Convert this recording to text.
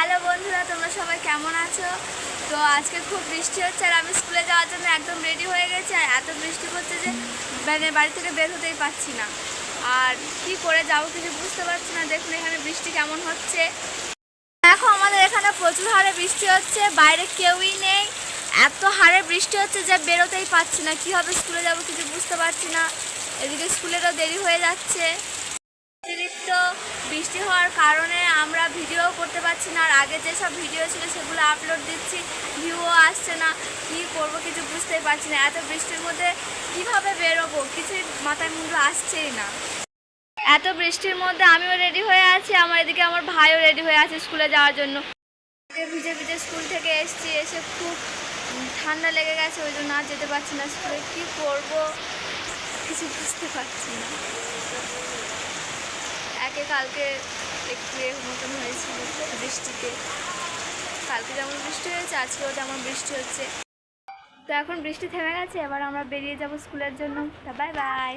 Hello বন্ধুরা, তোমরা সবাই কেমন আছো? তো আজকে খুব বৃষ্টি হচ্ছে আর আমি স্কুলে যাওয়ার জন্য একদম রেডি হয়ে গেছি। আর এত বৃষ্টি হচ্ছে যে বাড়ি থেকে বের হতেই পারছি না। আর কি করে যাবো কিছু বুঝতে পারছি না। দেখুন এখানে বৃষ্টি কেমন হচ্ছে। দেখো আমাদের এখানে প্রচুর হারে বৃষ্টি হচ্ছে, বাইরে কেউই নেই। এত হারে বৃষ্টি হচ্ছে যে বেরোতেই পারছি না। কীভাবে স্কুলে যাবো কিছু বুঝতে পারছি না। এদিকে স্কুলেরও দেরি হয়ে যাচ্ছে। অতিরিক্ত বৃষ্টি হওয়ার কারণে আমরা ভিডিও করতে পারছি না। আর আগে যেসব ভিডিও ছিল সেগুলো আপলোড দিচ্ছি, ভিউও আসছে না। কি করব কিছু বুঝতেই পারছি না। এত বৃষ্টির মধ্যে কিভাবে বেরোবো কিছুই মাথায় মুন্ডু আসছেই না। এত বৃষ্টির মধ্যে আমিও রেডি হয়ে আছি, আমার এদিকে আমার ভাইও রেডি হয়ে আছে স্কুলে যাওয়ার জন্য। ভিজে ভিজে স্কুল থেকে এসে খুব ঠান্ডা লেগে গেছে, ওই জন্য আর যেতে পারছি না স্কুলে। কী করব কিছু বুঝতে পারছি না। কালকে একটু মতন হয়েছিল বৃষ্টিতে, কালকে যেমন বৃষ্টি হয়েছে আজকেও তেমন বৃষ্টি হচ্ছে। তো এখন বৃষ্টি থেমে গেছে, এবার আমরা বেরিয়ে যাব স্কুলের জন্য। Bye bye.